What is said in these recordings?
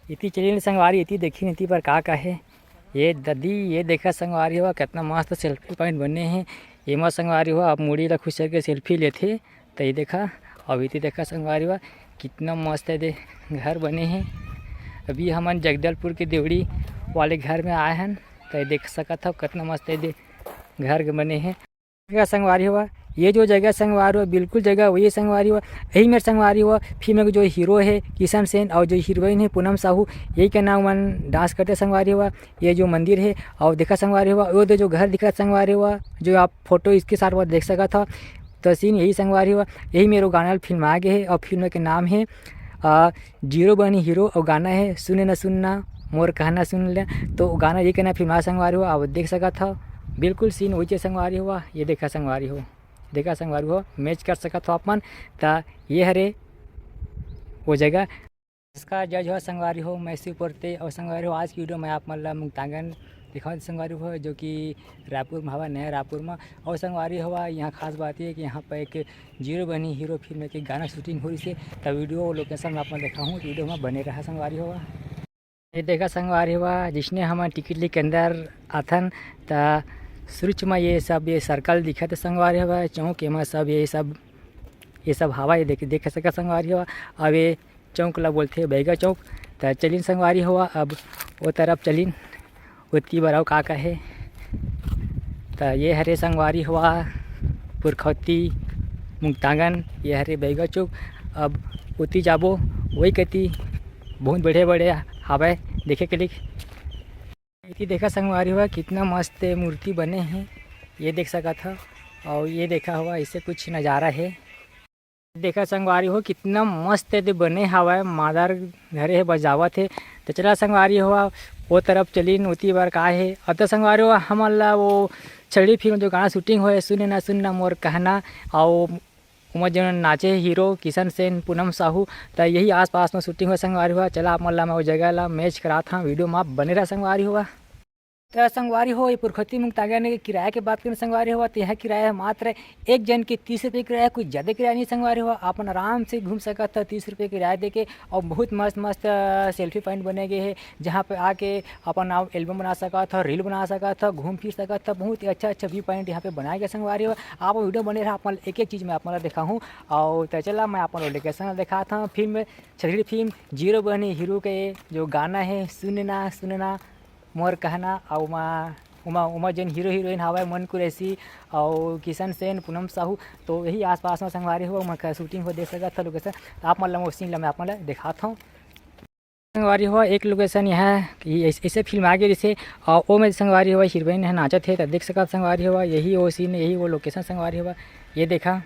इतनी चलिए संगवारी इतनी देखी नीति पर का है। ये ददी ये देखा संगवारी हुआ कितना मस्त सेल्फी पॉइंट बने हैं। ये मस्त संगवारी हुआ आप मुड़ी ला खुश करके सेल्फी लेते तो ये देखा। अब इतनी देखा संगवारी हुआ कितना मस्त है दे घर बने हैं। अभी हम जगदलपुर के देवड़ी वाले घर में आए हैं तो ये देख सका था कितना मस्त है दे घर बने हैं। संगवारी हुआ ये जो जगह संगवारी हुआ बिल्कुल जगह वही संगवारी हुआ यही मेरा संगवारी हुआ। फिर मेरे जो हीरो है किशन सेन और जो हीरोइन है पूनम साहू यही का नाम मन डांस करते संगवारी हुआ। ये जो मंदिर है और देखा संगवारी हुआ वो जो घर दिखा संगवारी हुआ जो आप फोटो इसके साथ देख सका था तो सीन यही संगवारी हुआ। यही मेरे गाना फिल्म आ गए है और फिल्म के नाम है जीरो बनी हीरो और गाना है सुने न सुनना मोर कहना सुन ले। तो गाना ये कहना फिल्म संगवारी हुआ आप देख सका था बिल्कुल सीन वही संगवारी हुआ। ये देखा संगवारी हो देखा संगवारी हो मैच कर सका था अपन ता ये हरे वो जगह इसका जज हो संगवारी हो मैसी पोरते और संगवारी हो। आज की वीडियो में आप मतलब मुक्तांगन दिखाओ संगवारी हो जो कि रायपुर में हवा नया रायपुर में। और संगवारी हुआ यहाँ खास बात है कि यहाँ पर एक जीरो बनी हीरो फिल्म के गाना शूटिंग हो रही से तब वीडियो लोकेशन में आपको दिखाऊँ वीडियो में बने रहा संगवारी हुआ। ये देखा संगवारी हुआ जिसने हम टिकट लेके अंदर आथन ता शुरू में ये सब ये सर्कल दिखा तो संगवारी हुआ चौक में सब ये सब हवा ये देख सका संगवारी हुआ। अब ये चौक ला बोलते बैगा चौक तो चलिन संगवारी हुआ। अब वो तरफ चलिन उतनी बराव का है तो ये हरे संगवारी हुआ पुरखौती मुक्तांगन ये हरे बैगा चौक। अब उतनी जाबो वही कहती बहुत बड़े बड़े हवा देखे के लिए। इतनी देखा संगवारी हुआ कितना मस्त मूर्ति बने हैं ये देख सका था। और ये देखा हुआ इससे कुछ नज़ारा है देखा संगवारी हो कितना मस्त है बने हवा मादार घरे है बजावत है। तो चला संगवारी हुआ वो तरफ चली उती बार का है। अब तो संगवारी हुआ हमारा वो छड़ी फिल्म जो गाना शूटिंग हो सुने ना सुनना मोर कहना और उमर जो नाचे हीरो किशन सेन पूनम साहू तो यही आसपास में शूटिंग हुआ संगवारी हुआ। चला आप मल्ला मैं वो जगह ला मैच करा था वीडियो में आप बने रहा संगवारी हुआ। तो संगवारी हो ये पुरखौती मुक्तांगन के किराए की बात करें संगवारी हुआ तो यह किराया मात्र एक जन के 30 रुपये किराया कुछ ज़्यादा किराया नहीं संगवारी हुआ। अपन आराम से घूम सका था 30 रुपये किराया दे के और बहुत मस्त मस्त सेल्फी पॉइंट बने गए हैं जहाँ पे आके अपन आप एल्बम बना सका था रील बना सका था घूम फिर सका था। बहुत ही अच्छा व्यू पॉइंट यहाँ पे बनाया गया संगवारी हुआ। आप वीडियो बने रहा अपन एक चीज़ में आप देखा हूँ और तो चला मैं अपन लोकेशन देखा था फिल्म छड़ी फिल्म जीरो बनी हीरो के जो गाना है सुनना सुनना मोर कहना और उमा जन हीरो हीरोइन हवा मन कुरैसी और किशन सेन पूनम साहू तो यही आसपास में संगवारी हुआ मैं शूटिंग हो देख सका था लोकेशन। तो आप मतलब वो सीन मैं आप दिखाता हूँ संगवारी हुआ एक लोकेशन यहाँ ऐसे फिल्म आ गई जैसे और वो में संगवारी हुआ हीरोइन है नाचा थे तो देख सका संगवारी हुआ यही वो सीन यही वो लोकेशन संगवारी हुआ। ये देखा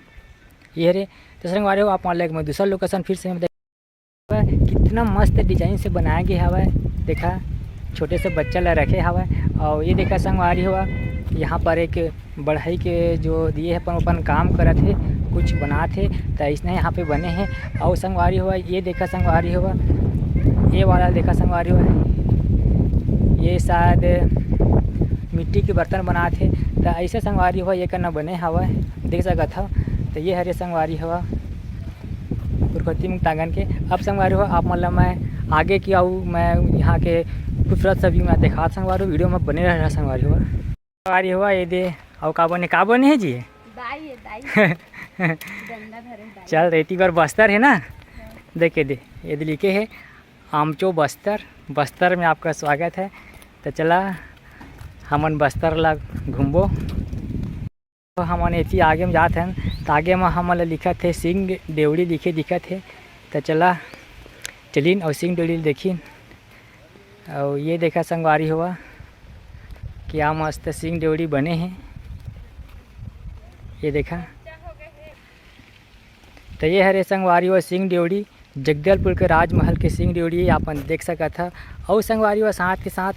ये रे तो संगवारी हुआ आप मतलब मैं दूसरा लोकेशन फिर से कितना मस्त डिजाइन से बनाया गया हवा देखा छोटे से बच्चा ला रखे हवा। और ये देखा संगवारी हुआ यहाँ पर एक बढ़ई के जो दिए है अपन काम करत थे कुछ बना थे तो इसने यहाँ पे बने हैं। और संगवारी हुआ ये देखा संगवारी हुआ ये वाला देखा संगवारी हुआ ये शायद मिट्टी के बर्तन बना थे तो ऐसे संगवारी हुआ ये करना बने हवा देख सका था। तो ये हरे संगवारी हुआ पुरखौती मुक्तांगन के। अब संगवारी हुआ आप मतलब मैं आगे की आऊँ मैं यहाँ के खूबसूरत सभी मैं देखा संगवारी वीडियो में बने रहा संगवारी हुआ ये दे और का बने है जी दाई चल रेती बार बस्तर है ना देखे दे ये लिखे है आमचो बस्तर में आपका स्वागत है। तो चला हमन बस्तर ला घूमबो तो हमन इतनी आगे में जाते हैं तो आगे में हमन लिखा थे सिंह देवड़ी लिखे दिखत है। तो चला चलिन और सिंह देवड़ी देखिन और ये देखा संगवारी हुआ क्या मस्त सिंह देवड़ी बने हैं ये देखा। तो ये हरे संगवारी हुआ सिंह देवड़ी जगदलपुर के राजमहल के सिंह देवड़ी अपन देख सका था। और संगवारी हुआ साथ के साथ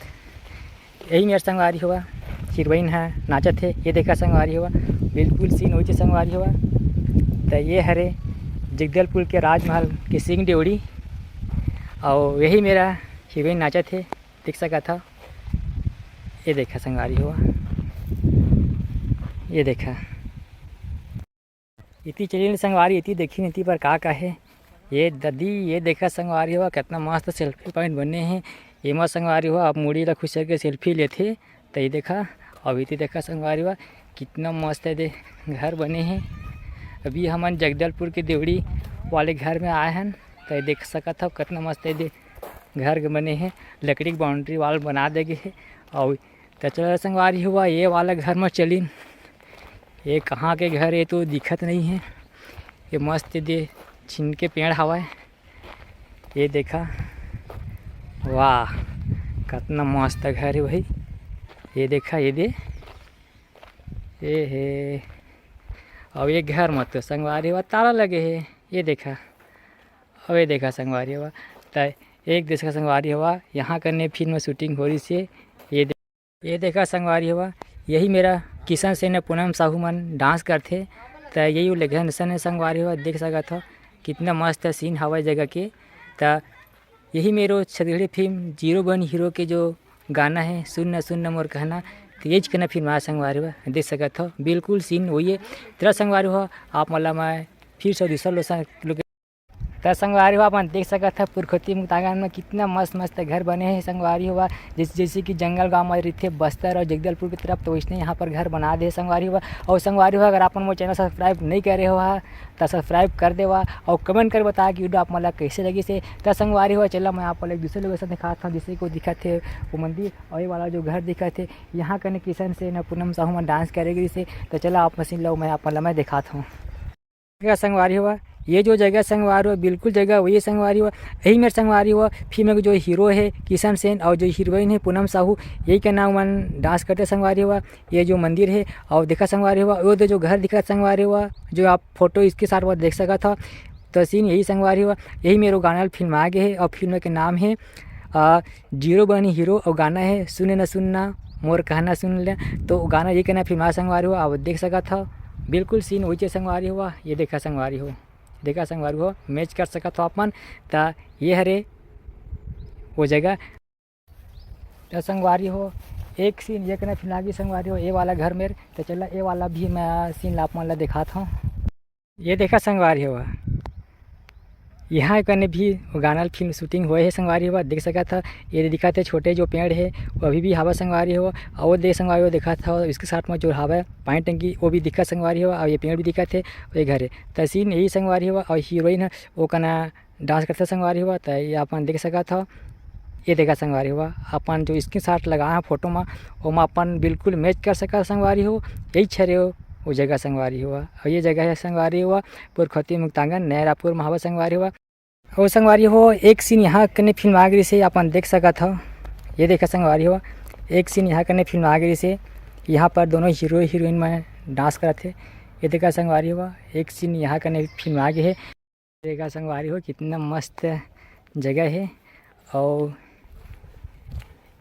यही मेरा संगवारी हुआ हीरोइन है नाचत है ये देखा संगवारी हुआ बिल्कुल सीन वही संगवारी हुआ। तो ये हरे जगदलपुर के राजमहल के सिंह देवड़ी और यही मेरा हीरोइन नाचा थे देख सका था। ये देखा संगवारी हुआ ये देखा इतनी चलिए संगवारी इतनी देखी नीति पर का है। ये ददी ये देखा संगवारी हो कितना मस्त सेल्फी पॉइंट बने हैं। एमा संगवारी हो आप मुड़ी ला खुश करके सेल्फी लेते तो ये देखा अभी तो देखा संगवारी हो कितना मस्त है दे घर बने हैं। अभी हमन जगदलपुर के देवड़ी वाले घर में आए हैं तो देख सका था कितना मस्त है दे घर बने हैं। लकड़ी की बाउंड्री वाल बना देगे है और तो चलो संगवारी हुआ ये वाला घर में चलीन। ये कहाँ के घर है तो दिखत नहीं है। ये मस्त दे छीन के पेड़ हवा है। ये देखा वाह कितना मस्त घर है भाई। ये देखा ये दे ये है और ये घर मत तो संगवारी हुआ ताला लगे है। ये देखा अब ये देखा संगवारी हुआ तो एक देश का संगवारी हुआ यहाँ करने फिल्म में शूटिंग हो रही से। ये देखा संगवारी हुआ यही मेरा किशन सेन पूनम साहू मन डांस करते तो यही लेखन सन संगवारी हुआ देख सका था कितना मस्त सीन हवा जगह के। तो यही मेरो छत्तीसगढ़ी फिल्म 0 हीरो के जो गाना है सुन न मोर कहना तो ये कहना फिल्म आ संगवारी हुआ देख सका था बिल्कुल सीन वही है। तेरा संगवारी हुआ आप मतलब मैं फिर से दूसरा लोग तो संगवारी हुआ अपन देख सका था पुरखोती मुक्तागन में कितना मस्त मस्त घर बने हैं। संगवारी हुआ जैसे कि जंगल गांव में रहते बस्तर और जगदलपुर की तरफ तो वैसे यहाँ पर घर बना दे संगवारी हुआ। और संगवारी हुआ अगर अपन वो चैनल सब्सक्राइब नहीं करे हुआ तो सब्सक्राइब कर देवा और कमेंट कर बता कि वीडियो आप मतलब कैसे लगी से। तो संगवारी हुआ चला मैं आप एक दूसरे लोगों से दिखा था जिससे को दिखा थे वो मंदिर और ये वाला जो घर दिखा थे यहाँ करने किशन से न पूनम साहू में डांस करेगी से। तो चला आप मशीन लो मैं आप मतलब मैं दिखाता हूँ संगवारी हुआ ये जो जगह संगवारी हुआ बिल्कुल जगह वही संगवारी हुआ यही मेरे संगवारी हुआ फिल्म में जो हीरो है किशन सेन और जो हीरोइन है पूनम साहू यही का नाम मन डांस करते संगवारी हुआ। ये जो मंदिर है और देखा संगवारी हुआ वो जो घर दिखा संगवारी हुआ जो आप फोटो इसके साथ वो देख सका था तो सीन यही संगवारी हुआ। यही मेरे गाना फिल्म आ गए है और फिल्म के नाम है 0 हीरो और गाना है सुने न सुनना मोर कहना सुन ले। तो गाना ये कहना फिल्म आ संगवारी हुआ आप देख सका था बिल्कुल सीन वही संगवारी हुआ। ये देखा संगवारी हो देखा संगवारी हो मैच कर सका तो अपन तो ये हरे वो जगह तो संगवारी हो एक सीन ये कहना फिलहाल संगवारी हो ये वाला घर मेरे तो चला ये वाला भी मैं सीन आप मान ला दिखाता हूँ। ये देखा संगवारी हुआ यहाँ करने भी गाना फिल्म शूटिंग हुए है संगवारी हुआ देख सका था। ये दिखा थे छोटे जो पेड़ है वो अभी भी हवा संगवारी हुआ और वो देख संगवारी हुआ देखा था और इसके साथ में जो हवा है पानी टंकी वो भी दिखा संगवारी हुआ और ये पेड़ भी दिखा थे और ये घर है तहसीन यही संगवारी हुआ। और हीरोइन है वो कहना डांस करते संगवारी हुआ तो ये अपन देख सका था। ये देखा संगवारी हुआ अपन जो इसके साथ लगाया फोटो में वो में अपन बिल्कुल मैच कर सका संगवारी हो यही छरे हो वो जगह संगवारी हुआ। और ये जगह है संगवारी हुआ पुरखोती मुक्तांगन नया रायपुर में हवा संगवारी हुआ। और संगवारी हो एक सीन यहाँ करने फिल्म आगरी से अपन देख सका था। ये देखा संगवारी हो एक सीन यहाँ करने फिल्म आगरी से यहाँ पर दोनों हीरो हीरोइन में डांस करा थे। ये देखा संगवारी हुआ एक सीन यहाँ करने फिल्म आगे है। देखा संगवारी हो कितना मस्त जगह है। और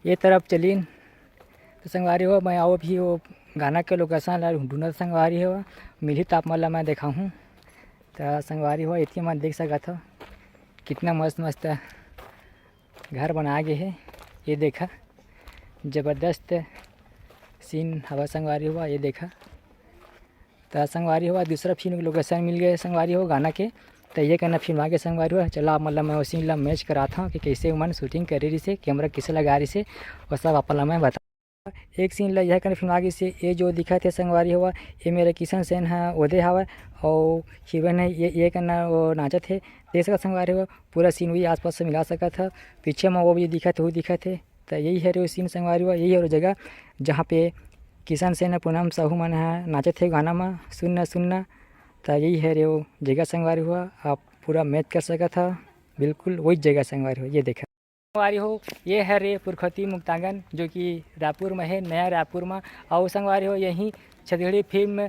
ये तरफ चलीन तो संगवारी हो मैं आओ भी वो गाना के लोकेशन ला ढूंढना संगवारी हो मिली तो आप मतलब मैं देखा हूँ तो संगवारी हो इतनी मैं देख सका था कितना मस्त मस्त घर बना गए है। ये देखा ज़बरदस्त सीन हवा संगवारी हुआ। ये देखा तो संगवारी हुआ दूसरा फिल्म लोकेशन मिल गए संगवारी हो गाना के तो ये करना फिल्म आगे संगवारी हुआ। चला मतलब मैं उसी ला मैच करा था कि कैसे मन शूटिंग कर रही से कैमरा किसे लगा रही से वो सब आप मैं बता एक सीन ला यह करना फिल्म आगे से। ये जो दिखा थे संगवारी हुआ ये मेरा किशन सेन है उदय हवा और हीरोइन है ये करना वो नाचा थे देश का संगवारी हुआ पूरा सीन वही आसपास से मिला सका था। पीछे में वो भी दिखा थे वो दिखा थे तो यही है वो सीन संगवारी हुआ। यही है वो जगह जहाँ पे किशन सेन पूनम साहू मन है नाचे थे गाना में सुनना तो यही है वो जगह संगवारी हुआ। आप पूरा मैच कर सका था बिल्कुल वही जगह संगवारी हुआ। ये देखा संगवारी हो ये है रे पुरखोती मुक्तांगन जो कि रायपुर में है नया रायपुर में। और संगवारी हो यहीं छत्तीसगढ़ी फिल्म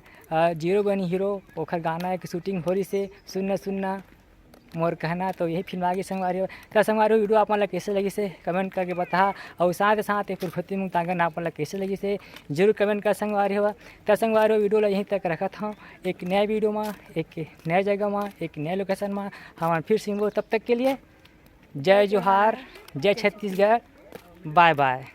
0 हीरो ओखर गाना एक शूटिंग हो रही से सुनना मोर कहना तो यही फिल्म आगे संगवारी हो। तो संगवारी हो वीडियो आप मतलब कैसे लगी से कमेंट करके बता और साथ साथ पुरखोती मुक्तांगन आप मतलब कैसे लगी से जरूर कमेंट कर संगवारी हुआ। तो संगवारी हो वीडियो ला यहीं तक रखा था एक नया वीडियो में एक नया जगह में एक नया लोकेशन में हमारे फिर से तब तक के लिए जय जोहार जय छत्तीसगढ़ बाय बाय।